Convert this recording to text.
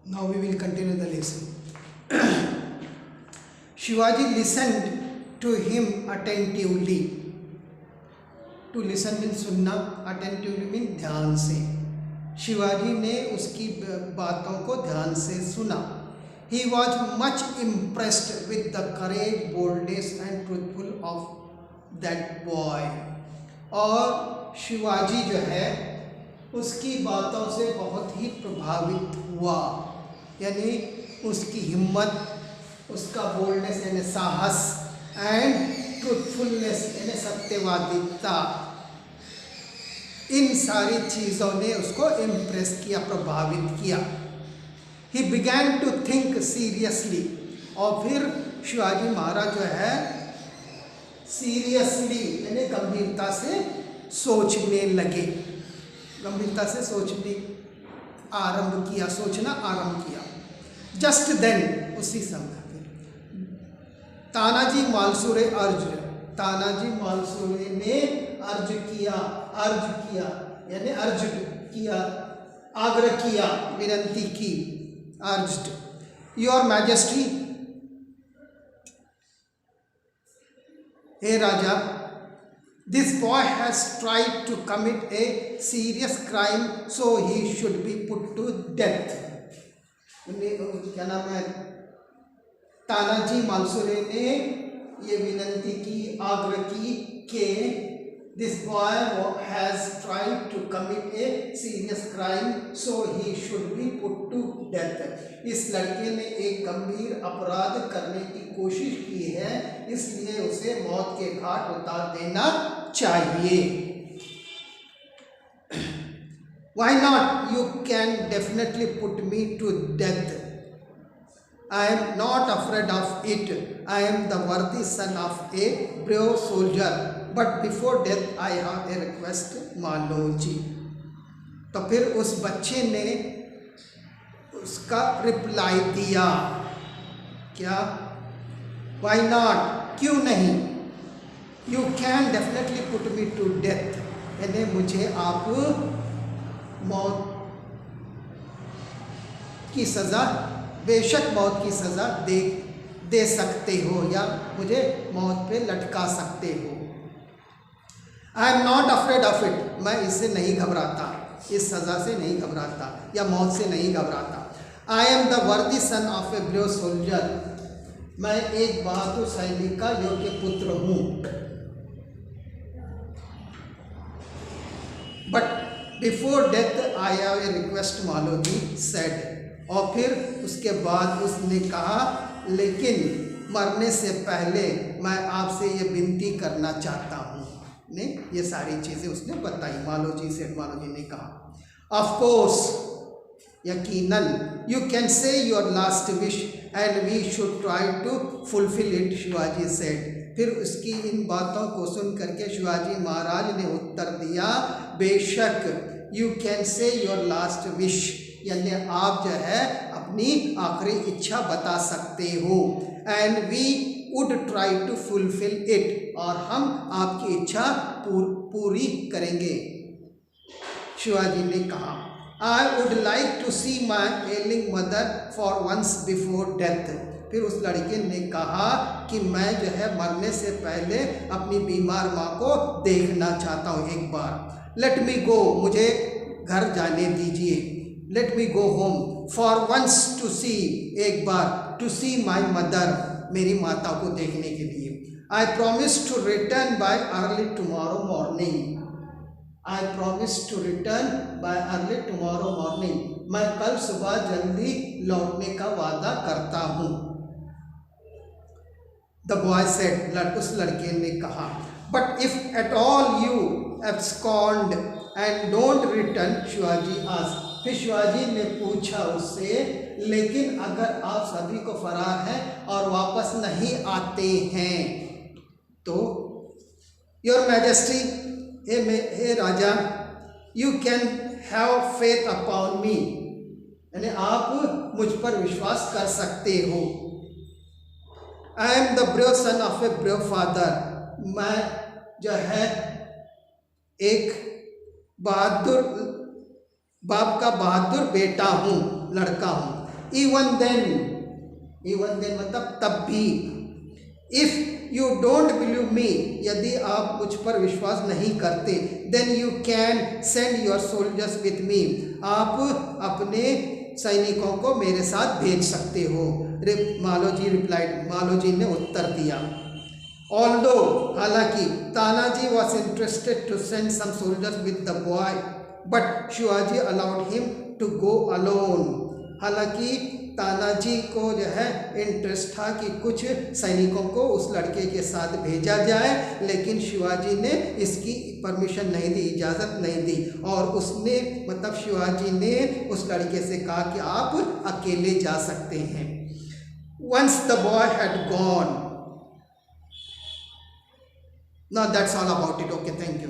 Now we will continue the lesson. Shivaji listened to him attentively. To listen means सुनना, attentively means ध्यान से. शिवाजी ने उसकी बातों को ध्यान से सुना. He was much impressed with the courage, boldness and truthful of that boy. और शिवाजी जो है उसकी बातों से बहुत ही प्रभावित हुआ, यानी उसकी हिम्मत, उसका बोल्डनेस यानी साहस एंड ट्रूथफुलनेस यानी सत्यवादिता, इन सारी चीज़ों ने उसको इम्प्रेस किया, प्रभावित किया. He began to think seriously. और फिर शिवाजी महाराज जो है सीरियसली यानी गंभीरता से सोचने लगे. गंभीरता से सोचने आरंभ किया, सोचना आरंभ किया. जस्ट देन उसी समय तानाजी मालसुरे तानाजी मालसुरे ने अर्ज किया यानी आग्रह किया, विनती की, अर्ज्ड. योर मैजेस्टी, हे राजा, this boy has tried to commit a serious crime, so he should be put to death. क्या नाम है, तानाजी मालसुरे ने ये विनंती की, आग्रह की कि this boy has tried to commit a serious crime, so he should be put to death. इस लड़के ने एक गंभीर अपराध करने की कोशिश की है, इसलिए उसे मौत के घाट उतार देना चाहिए. Why not? You can definitely put me to death. I am not afraid of it. I am the worthy son of a brave soldier. But before death, I have a request, Maloji. तो फिर उस बच्चे ने उसका reply दिया, क्या? Why not? क्यों नहीं? You can definitely put me to death. यानी मुझे आप मौत की सज़ा, बेशक मौत की सज़ा दे सकते हो या मुझे मौत पे लटका सकते हो. I am not afraid of it. मैं इससे नहीं घबराता, इस सज़ा से नहीं घबराता या मौत से नहीं घबराता. आई एम द वर्दी सन ऑफ ए ब्रेव सोल्जर. मैं एक बहादुर सैनिक का योग्य पुत्र हूँ. But before death I have a request, Maloji said. और फिर उसके बाद उसने कहा, लेकिन मरने से पहले मैं आपसे ये विनती करना चाहता हूँ. ने ये सारी चीज़ें उसने बताई. मालोजी ने कहा, ऑफ कोर्स, यकीनन, you can say your last wish and we should try to fulfil it, Shivaji said. फिर उसकी इन बातों को सुन करके शिवाजी महाराज ने उत्तर दिया, बेशक, you can say your last wish, यानी आप जो है अपनी आखिरी इच्छा बता सकते हो. And we would try to fulfil it, और हम आपकी इच्छा पूरी करेंगे. शिवाजी ने कहा, I would like to see my ailing mother for once before death. फिर उस लड़के ने कहा कि मैं जो है मरने से पहले अपनी बीमार माँ को देखना चाहता हूँ एक बार. लेट मी गो, मुझे घर जाने दीजिए. Let me go home for once to see, एक बार, टू सी माई मदर, मेरी माता को देखने के लिए. I promise to return by early tomorrow morning. I promise to return by early tomorrow morning. मैं कल सुबह जल्दी लौटने का वादा करता हूँ. द बॉय सेड, उस लड़के ने कहा, but if at all you abscond and don't return, Shivaji asked. फिर शिवाजी ने पूछा उससे, लेकिन अगर आप सभी को फरार हैं और वापस नहीं आते हैं तो? योर मैजेस्टी, हे राजा, you can have faith upon me, यानी आप मुझ पर विश्वास कर सकते हो. I am the brave son of a brave father. मैं जो है एक बहादुर बाप का बहादुर बेटा हूँ, लड़का हूँ. इवन देन मतलब तब भी, if you don't believe me, यदि आप मुझ पर विश्वास नहीं करते, then you can send your soldiers with me, आप अपने सैनिकों को मेरे साथ भेज सकते हो। मालोजी ने उत्तर दिया। ऑल्दो, हालांकि Tanaji was interested to send some soldiers with the boy, but Shivaji allowed him to go alone. हालांकि तानाजी को जो है इंटरेस्ट था कि कुछ सैनिकों को उस लड़के के साथ भेजा जाए, लेकिन शिवाजी ने इसकी परमिशन नहीं दी, इजाज़त नहीं दी, और उसने मतलब शिवाजी ने उस लड़के से कहा कि आप अकेले जा सकते हैं। Once the boy had gone, now that's all about it. Okay, thank you.